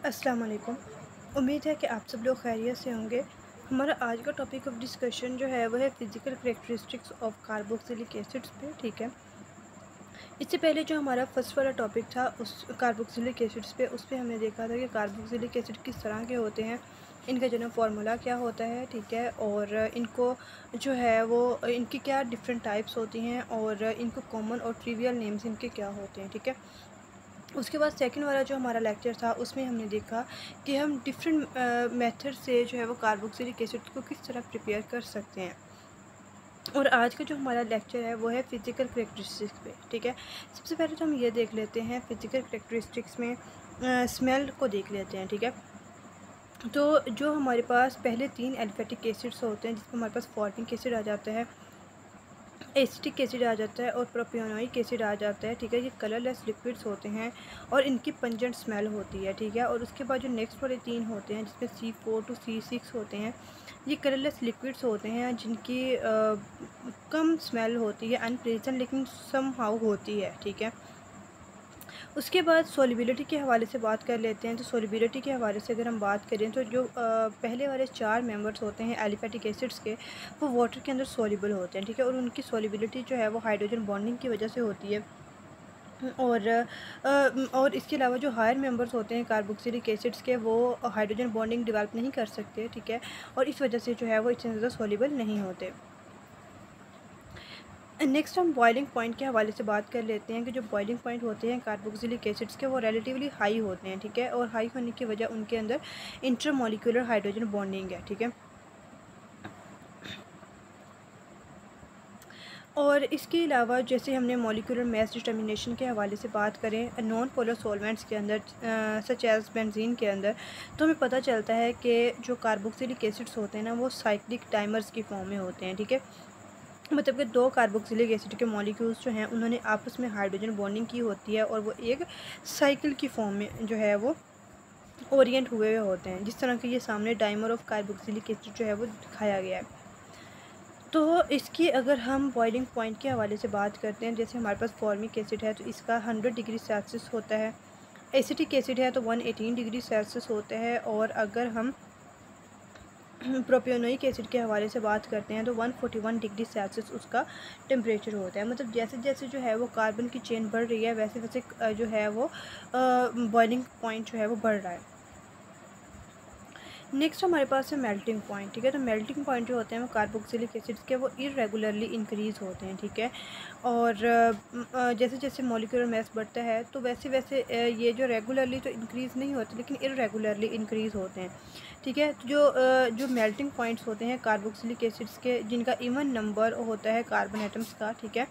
अस्सलाम वालेकुम। उम्मीद है कि आप सब लोग खैरियत से होंगे। हमारा आज का टॉपिक ऑफ डिस्कशन जो है वो है physical characteristics of carboxylic acids पे, ठीक है। इससे पहले जो हमारा फर्स्ट वाला टॉपिक था उस कार्बोक्सिलिक एसिड्स पे, उस पे हमने देखा था कि कार्बोक्सिलिक एसिड किस तरह के होते हैं, इनका जनरल फार्मूला क्या होता है, ठीक है, और इनको जो है वो इनकी क्या डिफरेंट टाइप्स होती हैं और इनको कॉमन और ट्रिवियल नेम्स इनके क्या होते हैं, ठीक है। उसके बाद सेकंड वाला जो हमारा लेक्चर था उसमें हमने देखा कि हम डिफरेंट मेथड से जो है वो कार्बोक्सिलिक एसिड को किस तरह प्रिपेयर कर सकते हैं। और आज का जो हमारा लेक्चर है वो है फ़िज़िकल करैक्टरिस्टिक्स पे, ठीक है। सबसे पहले तो हम ये देख लेते हैं फ़िज़िकल करैक्टरिस्टिक्स में स्मेल को देख लेते हैं, ठीक है। तो जो हमारे पास पहले 3 एलिफेटिक एसिड्स होते हैं जिसमें हमारे पास फॉर्मिक एसिड आ जाता है, एसिटिक एसिड आ जाता है और प्रोपियोनिक एसिड आ जाता है, ठीक है। ये कलरलेस लिक्विड्स होते हैं और इनकी पंजेंट स्मेल होती है, ठीक है। और उसके बाद जो नेक्स्ट वाले 3 होते हैं जिसमें C4 to C6 होते हैं, ये कलरलेस लिक्विड्स होते हैं जिनकी कम स्मेल होती है, अनप्लेजेंट लेकिन समहाउ होती है, ठीक है। उसके बाद सोलिबिलिटी के हवाले से बात कर लेते हैं। तो सोलिबिलिटी के हवाले से अगर हम बात करें तो जो पहले वाले 4 मेंबर्स होते हैं एलिफेटिक एसिड्स के, वो वाटर के अंदर सोलिबल होते हैं, ठीक है। और उनकी सोलिबिलिटी जो है वो हाइड्रोजन बॉन्डिंग की वजह से होती है। और इसके अलावा जो हायर मेंबर्स होते हैं कार्बोक्सिलिक एसिड्स के, वो हाइड्रोजन बॉन्डिंग डेवलप नहीं कर सकते, ठीक है। और इस वजह से जो है वो इतने ज़्यादा सोलिबल नहीं होते। नेक्स्ट हम बॉइलिंग पॉइंट के हवाले से बात कर लेते हैं कि जो बॉइलिंग पॉइंट होते हैं कार्बोक्सिलिक एसिड्स के, वो रिलेटिवली हाई होते हैं, ठीक है। और हाई होने की वजह उनके अंदर इंटरमॉलिक्यूलर हाइड्रोजन बॉन्डिंग है, ठीक है। और इसके अलावा जैसे हमने मॉलिक्यूलर मास डिटर्मिनेशन के हवाले से बात करें नॉन पोलर सॉल्वेंट्स के अंदर सच एज़ बेंजीन के अंदर, तो हमें पता चलता है कि जो कार्बोक्सिलिक एसिड्स होते हैं ना, वो साइक्लिक डाइमर्स की फॉर्म में होते हैं, ठीक है। मतलब कि 2 कार्बोक्सिलिक एसिड के मॉलिक्यूल्स जो हैं उन्होंने आपस में हाइड्रोजन बॉन्डिंग की होती है और वो एक साइकिल की फॉर्म में जो है वो ओरिएंट हुए हुए होते हैं, जिस तरह के ये सामने डाइमर ऑफ कार्बोक्सिलिक एसिड जो है वो दिखाया गया है। तो इसकी अगर हम बॉइलिंग पॉइंट के हवाले से बात करते हैं, जैसे हमारे पास फॉर्मिक एसिड है तो इसका 100 डिग्री सेल्सियस होता है, एसिटिक एसिड है तो 118 डिग्री सेल्सियस होता है, और अगर हम प्रोपियोनिक एसिड के हवाले से बात करते हैं तो 141 डिग्री सेल्सियस उसका टेम्परेचर होता है। मतलब जैसे जैसे जो है वो कार्बन की चेन बढ़ रही है वैसे वैसे जो है वो बॉइलिंग पॉइंट जो है वो बढ़ रहा है। नेक्स्ट हमारे पास है मेल्टिंग पॉइंट, ठीक है। तो मेल्टिंग पॉइंट जो होते हैं वो कार्बोक्सिलिक एसिड्स के, वो इरेगुलरली इंक्रीज़ होते हैं, ठीक है। और जैसे जैसे मॉलिक्यूलर मास बढ़ता है तो वैसे वैसे ये जो रेगुलरली तो इंक्रीज़ नहीं होते लेकिन इरेगुलरली इंक्रीज़ होते हैं, ठीक है। तो जो मेल्टिंग पॉइंट्स होते हैं कार्बोक्सिलिक एसिड्स के, जिनका इवन नंबर होता है कार्बन एटम्स का, ठीक है,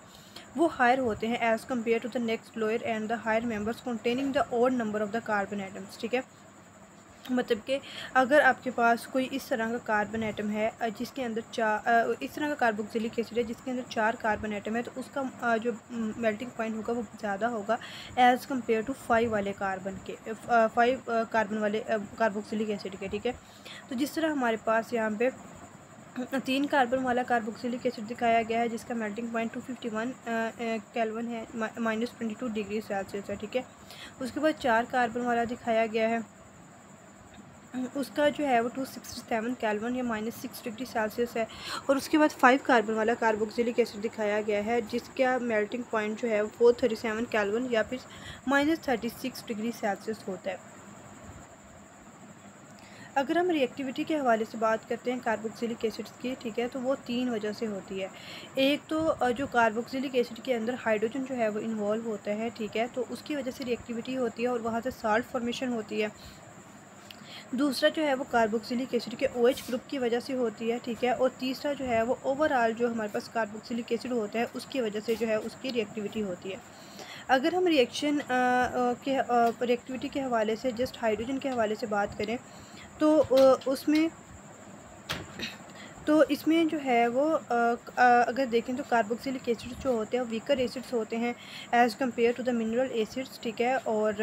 वो हायर होते हैं as compare to the next lower and the higher members containing the odd number of the carbon atoms, ठीक है। मतलब कि अगर आपके पास कोई इस तरह का कार्बन एटम है जिसके अंदर इस तरह का कार्बोक्सिलिक एसिड है जिसके अंदर 4 कार्बन एटम है, तो उसका जो मेल्टिंग पॉइंट होगा वो ज़्यादा होगा एज़ कम्पेयर टू 5 वाले कार्बन के 5 कार्बन वाले कार्बोक्सिलिक एसिड के, ठीक है। तो जिस तरह हमारे पास यहाँ पे 3 कार्बन वाला कार्बोक्सिलिक एसिड दिखाया गया है जिसका मेल्टिंग पॉइंट 251 केल्विन है, -22 डिग्री सेल्सियस है, ठीक है। उसके बाद 4 कार्बन वाला दिखाया गया है, उसका जो है वो 267 केल्विन या -6 डिग्री सेल्सियस है। और उसके बाद 5 कार्बन वाला कार्बोक्सिलिक एसिड दिखाया गया है जिसका मेल्टिंग पॉइंट जो है वो 437 केल्विन या फिर -36 डिग्री सेल्सियस होता है। अगर हम रिएक्टिविटी के हवाले से बात करते हैं कार्बोक्सिलिक एसिड्स की, ठीक है, तो वो 3 वजह से होती है। एक तो जो कार्बोक्सिलिक एसिड के अंदर हाइड्रोजन जो है वो इन्वॉल्व होता है, ठीक है, तो उसकी वजह से रिएक्टिविटी होती है और वहाँ से साल्ट फॉर्मेशन होती है। दूसरा जो है वो कार्बोक्सिलिक एसिड के OH ग्रुप की वजह से होती है, ठीक है। और तीसरा जो है वो ओवरऑल जो हमारे पास कार्बोक्सिलिक एसिड होता है उसकी वजह से जो है उसकी रिएक्टिविटी होती है। अगर हम रिएक्शन के रिएक्टिविटी के हवाले से जस्ट हाइड्रोजन के हवाले से बात करें तो उसमें तो इसमें जो है वो अगर देखें तो कार्बोक्सिलिक एसिड्स जो होते हैं वीकर एसिड्स होते हैं as compare to the mineral acids, ठीक है। और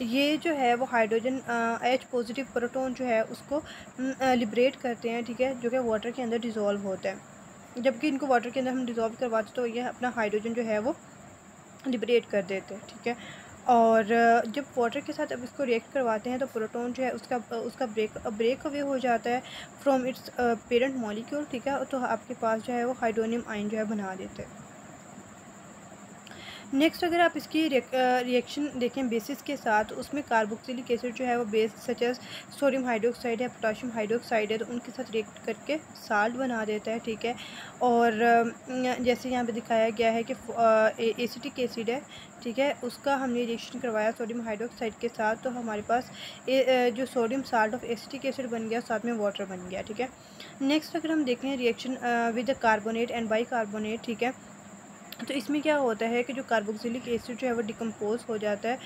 ये जो है वो हाइड्रोजन H पॉजिटिव प्रोटॉन जो है उसको लिबरेट करते हैं, ठीक है, जो कि वाटर के अंदर डिज़ोल्व होता है। जबकि इनको वाटर के अंदर हम डिज़ोल्व करवाते तो ये अपना हाइड्रोजन जो है वो लिबरेट कर देते हैं, ठीक है। और जब वाटर के साथ अब इसको रिएक्ट करवाते हैं तो प्रोटॉन जो है उसका ब्रेक अवे हो जाता है फ्रॉम इट्स पेरेंट मॉलिक्यूल, ठीक है। तो आपके पास जो है वो हाइड्रोनियम आयन जो है बना देते हैं। नेक्स्ट अगर आप इसकी रिएक्शन देखें बेसिस के साथ, उसमें कार्बोक्सिलिक एसिड जो है वो base such as sodium hydroxide है, पोटाशियम हाइड्रोक्साइड है, तो उनके साथ रिएक्ट करके साल्ट बना देता है, ठीक है। और जैसे यहाँ पे दिखाया गया है कि एसिटिक एसिड है, ठीक है, उसका हमने रिएक्शन करवाया सोडियम हाइड्रोक्साइड के साथ, तो हमारे पास जो sodium salt of acetic acid बन गया, साथ में वाटर बन गया, ठीक है। नेक्स्ट अगर हम देखें reaction with carbonate and by carbonate, ठीक है, तो इसमें क्या होता है कि जो कार्बोक्सिलिक एसिड जो है वो डिकम्पोज हो जाता है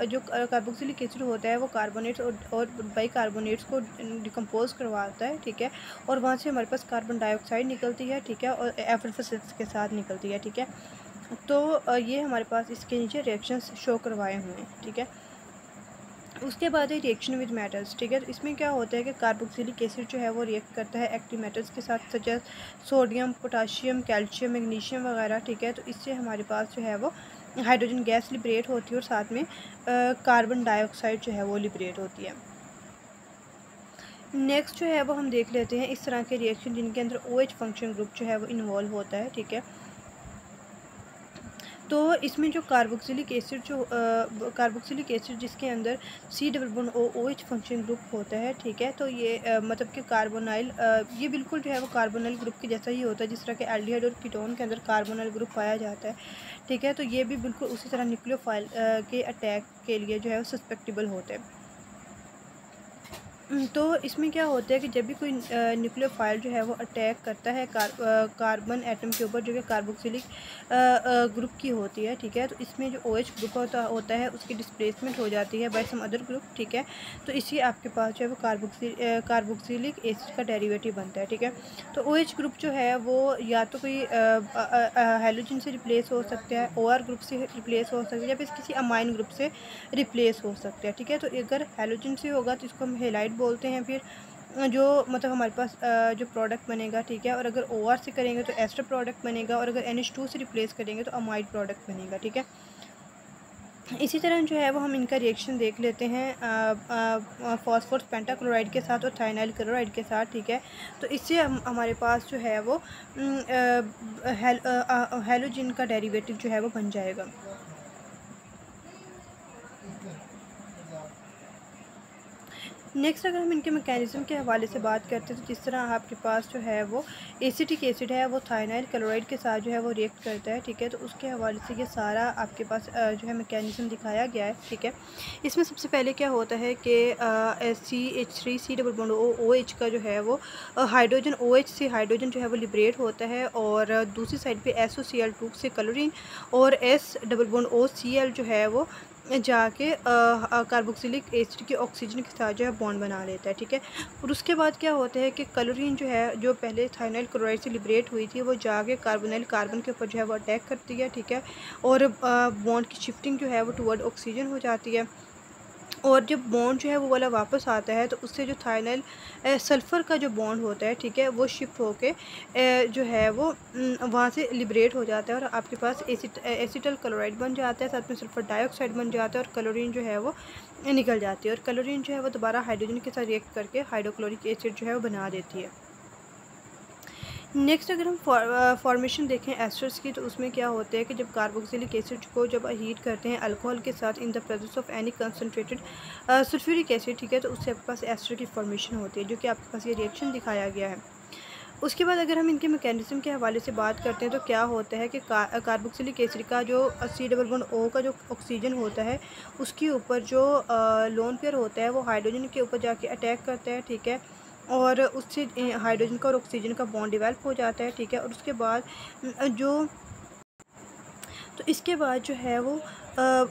जो कार्बोक्सिलिक एसिड होता है वो कार्बोनेट्स और बाई कार्बोनेट्स को डिकम्पोज करवाता है, ठीक है। और वहाँ से हमारे पास कार्बन डाइऑक्साइड निकलती है, ठीक है, और एफरफेसेंस के साथ निकलती है, ठीक है। तो ये हमारे पास इसके नीचे रिएक्शंस शो करवाए हुए हैं, ठीक है। उसके बाद है रिएक्शन विद मेटल्स, ठीक है। तो इसमें क्या होता है कि कार्बोक्सिलिक एसिड जो है वो रिएक्ट करता है एक्टिव मेटल्स के साथ, such as sodium, potassium, calcium, magnesium वगैरह, ठीक है। तो इससे हमारे पास जो है वो हाइड्रोजन गैस लिबरेट होती है और साथ में कार्बन डाइऑक्साइड जो है वो लिबरेट होती है। नेक्स्ट जो है वो हम देख लेते हैं इस तरह के रिएक्शन जिनके अंदर OH फंक्शन ग्रुप जो है वो इन्वॉल्व होता है, ठीक है। तो इसमें जो कार्बोक्सिलिक एसिड जिसके अंदर C+OH फंक्शन ग्रुप होता है, ठीक है। तो ये मतलब कि कार्बोनाइल ये बिल्कुल जो है वो कार्बोनाइल ग्रुप के जैसा ही होता है जिस तरह के एल्डिहाइड और कीटोन के अंदर कार्बोनाइल ग्रुप पाया जाता है, ठीक है। तो ये भी बिल्कुल उसी तरह न्यूक्लियोफाइल के अटैक के लिए जो है वो सस्पेक्टेबल होते हैं। तो इसमें क्या होता है कि जब भी कोई न्यूक्लियोफाइल जो है वो अटैक करता है कार्बन एटम के ऊपर जो कि कार्बोक्सिलिक ग्रुप की होती है, ठीक है। तो इसमें जो OH ग्रुप होता है उसकी डिस्प्लेसमेंट हो जाती है बाय सम अदर ग्रुप, ठीक है। तो इसी आपके पास जो है वो कार्बोक्सिलिक एसिड का डेरिवेटिव बनता है, ठीक है। तो OH ग्रुप जो है वो या तो कोई हैलोजन से रिप्लेस हो सकता है, OR ग्रुप से रिप्लेस हो सकता है, या फिर किसी अमाइन ग्रुप से रिप्लेस हो सकते हैं, ठीक है। तो अगर हैलोजन से होगा तो इसको हम हेलाइड बोलते हैं, फिर जो मतलब हमारे पास जो प्रोडक्ट बनेगा, ठीक है। और अगर OR से करेंगे तो एस्टर प्रोडक्ट बनेगा, और अगर NH2 से रिप्लेस करेंगे तो अमाइड प्रोडक्ट बनेगा, ठीक है। इसी तरह जो है वो हम इनका रिएक्शन देख लेते हैं फॉस्फोरस पेंटाक्लोराइड के साथ और थाइनाइल क्लोराइड के साथ, ठीक है। तो इससे हमारे पास जो है वो हैलोजन का डेरिवेटिव जो है वो बन जाएगा। नेक्स्ट अगर हम इनके मैकेनिज़्म के हवाले से बात करते हैं तो जिस तरह आपके पास जो है वो एसिटिक एसिड है वो थाइनाइल क्लोराइड के साथ जो है वो रिएक्ट करता है, ठीक है। तो उसके हवाले से ये सारा आपके पास जो है मैकेनिज़्म दिखाया गया है, ठीक है। इसमें सबसे पहले क्या होता है कि CH3 का जो है वो हाइड्रोजन OH से हाइड्रोजन जो है वो लिबरेट होता है, और दूसरी साइड पर SOCl2 से क्लोरीन और S+OCl जो है वो जाके कार्बोक्सिलिक एसिड के ऑक्सीजन के साथ जो है बॉन्ड बना लेता है, ठीक है। और उसके बाद क्या होता है कि क्लोरीन जो है जो पहले थाइनाइल क्लोराइड से लिबरेट हुई थी वो जाके कार्बोनाइल कार्बन के ऊपर जो है वो अटैक करती है, ठीक है। और बॉन्ड की शिफ्टिंग जो है वो टुवर्ड ऑक्सीजन हो जाती है, और जब बॉन्ड जो है वो वाला वापस आता है तो उससे जो थाइनाइल सल्फ़र का जो बॉन्ड होता है, ठीक है, वो शिफ्ट होके जो है वो वहाँ से लिबरेट हो जाता है, और आपके पास एसिटल क्लोराइड बन जाता है, साथ में सल्फ़र डाइऑक्साइड बन जाता है, और क्लोरीन जो है वो निकल जाती है, और क्लोरीन जो है वो दोबारा हाइड्रोजन के साथ रिएक्ट करके हाइड्रोक्लोरिक एसिड जो है वो बना देती है। नेक्स्ट अगर हम फॉर्मेशन देखें एस्टर्स की, तो उसमें क्या होता है कि जब कार्बोक्सिलिक एसिड को जब हीट करते हैं अल्कोहल के साथ in the presence of any concentrated sulphuric acid, ठीक है, तो उससे आपके पास एस्टर की फॉर्मेशन होती है, जो कि आपके पास ये रिएक्शन दिखाया गया है। उसके बाद अगर हम इनके मैकेनिज़्म के हवाले से बात करते हैं तो क्या होता है कि कार्बोक्सिलिक एसिड का जो C+O का जो ऑक्सीजन होता है उसके ऊपर जो लोन पेयर होता है वो हाइड्रोजन के ऊपर जाके अटैक करता है, ठीक है। और उससे हाइड्रोजन का और ऑक्सीजन का बॉन्ड डेवलप हो जाता है, ठीक है। और उसके बाद इसके बाद जो है वो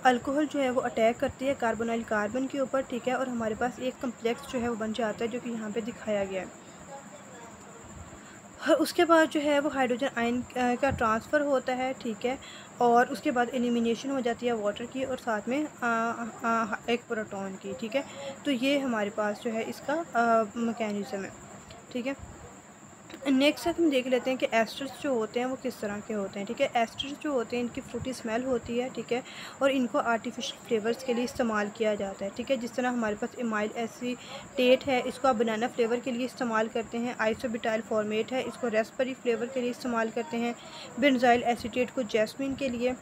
अल्कोहल जो है वो अटैक करती है कार्बोनाइल कार्बन के ऊपर, ठीक है। और हमारे पास एक कम्प्लेक्स जो है वो बन जाता है जो कि यहाँ पे दिखाया गया है। उसके बाद जो है वो हाइड्रोजन आयन का ट्रांसफ़र होता है, ठीक है। और उसके बाद एलिमिनेशन हो जाती है वाटर की और साथ में एक प्रोटॉन की, ठीक है। तो ये हमारे पास जो है इसका मैकेनिज़्म है, ठीक है। नेक्स्ट हम देख लेते हैं कि एस्टर्स जो होते हैं वो किस तरह के होते हैं, ठीक है। एस्टर्स जो होते हैं इनकी फ्रूटी स्मेल होती है, ठीक है, और इनको आर्टिफिशियल फ्लेवर्स के लिए इस्तेमाल किया जाता है, ठीक है। जिस तरह हमारे पास इमाइल एसीटेट है, इसको आप बनाना फ्लेवर के लिए इस्तेमाल करते हैं। आइसोब्यूटाइल फॉर्मेट है, इसको रेस्पबेरी फ्लेवर के लिए इस्तेमाल करते हैं। बेंजाइल एसीटेट को जैस्मिन के लिए,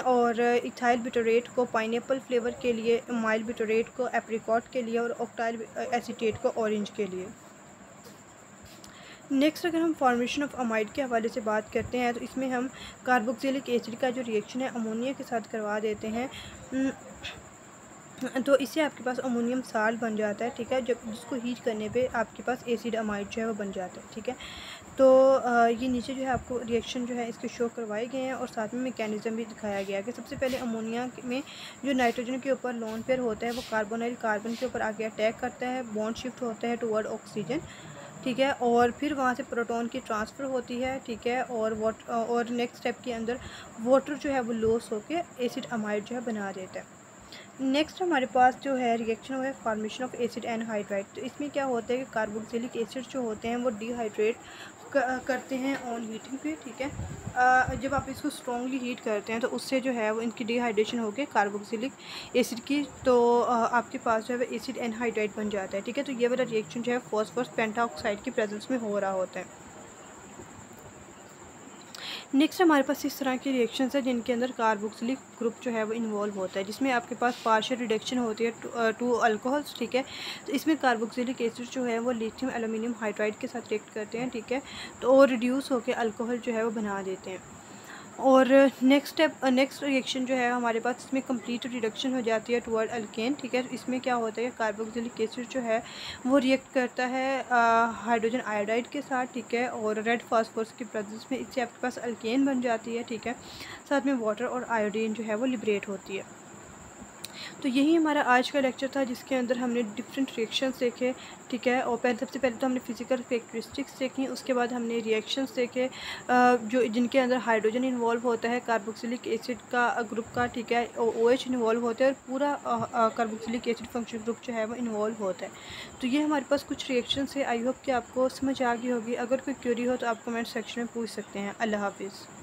और इथाइल ब्यूटारेट को पाइनएप्पल फ्लेवर के लिए, इमाइल ब्यूटारेट को एप्रिकॉट के लिए, और ऑक्टाइल एसीटेट को ऑरेंज के लिए। नेक्स्ट अगर हम फॉर्मेशन ऑफ अमाइड के हवाले से बात करते हैं तो इसमें हम कार्बोक्सिलिक एसिड का जो रिएक्शन है अमोनिया के साथ करवा देते हैं, तो इससे आपके पास अमोनियम साल्ट बन जाता है, ठीक है। जब जिसको हीट करने पे आपके पास एसिड अमाइड जो है वो बन जाता है, ठीक है। तो ये नीचे जो है आपको रिएक्शन जो है इसके शो करवाए गए हैं और साथ में मैकेनिज़्म भी दिखाया गया है कि सबसे पहले अमोनिया में जो नाइट्रोजन के ऊपर लोन पेयर होता है वो कार्बोनाइल कार्बन के ऊपर आके अटैक करता है, बॉन्ड शिफ्ट होता है टुवर्ड ऑक्सीजन, ठीक है, और फिर वहाँ से प्रोटॉन की ट्रांसफ़र होती है, ठीक है, और नेक्स्ट स्टेप के अंदर वाटर जो है वो लॉस होकर एसिड अमाइड जो है बना देता है। नेक्स्ट हमारे पास जो है रिएक्शन वो है फॉर्मेशन ऑफ एसिड एनहाइड्राइड। तो इसमें क्या होता है कि कार्बोक्सिलिक एसिड जो होते हैं वो डिहाइड्रेट करते हैं ऑन हीटिंग पे, ठीक है। जब आप इसको स्ट्रॉन्गली हीट करते हैं तो उससे जो है वो इनकी डिहाइड्रेशन होकर कार्बोक्सिलिक एसिड की, तो आपके पास जो है एसिड एनहाइड्राइड बन जाता है, ठीक है। तो ये वाला रिएक्शन जो है फॉस्फोरस पेंटाऑक्साइड की प्रेजेंस में हो रहा होता है। नेक्स्ट हमारे पास इस तरह के रिएक्शंस है जिनके अंदर कार्बोक्सिलिक ग्रुप जो है वो इन्वॉल्व होता है, जिसमें आपके पास पार्शियल रिडक्शन होती है टू अल्कोहल्स, ठीक है। तो इसमें कार्बोक्सिलिक एसिड जो है वो लिथियम एल्यूमिनियम हाइड्राइड के साथ रिएक्ट करते हैं, ठीक है, तो और रिड्यूस होकर अल्कोहल जो है वो बना देते हैं। और नेक्स्ट रिएक्शन जो है हमारे पास इसमें कंप्लीट रिडक्शन हो जाती है टुवर्ड अल्केन, ठीक है। इसमें क्या होता है कार्बोक्सिलिक एसिड जो है वो रिएक्ट करता है हाइड्रोजन आयोडाइड के साथ, ठीक है, और रेड फास्फोरस की प्रेजेंस में इससे आपके पास अल्केन बन जाती है, ठीक है। साथ में वाटर और आयोडीन जो है वो लिबरेट होती है। तो यही हमारा आज का लेक्चर था जिसके अंदर हमने डिफरेंट रिएक्शंस देखे, ठीक है। और सबसे पहले तो हमने फिजिकल कैरेक्टरिस्टिक्स देखी, उसके बाद हमने रिएक्शंस देखे जो जिनके अंदर हाइड्रोजन इन्वॉल्व होता है कार्बोक्सिलिक एसिड का ग्रुप का, ठीक है, OH इन्वॉल्व होता है और पूरा कार्बोक्सिलिक एसिड फंक्शन ग्रुप जो है वो इन्वॉल्व होता है। तो ये हमारे पास कुछ रिएक्शंस है। आई होप कि आपको समझ आ गई होगी। अगर कोई क्वेरी हो तो आप कमेंट सेक्शन में पूछ सकते हैं। अल्लाह हाफिज़।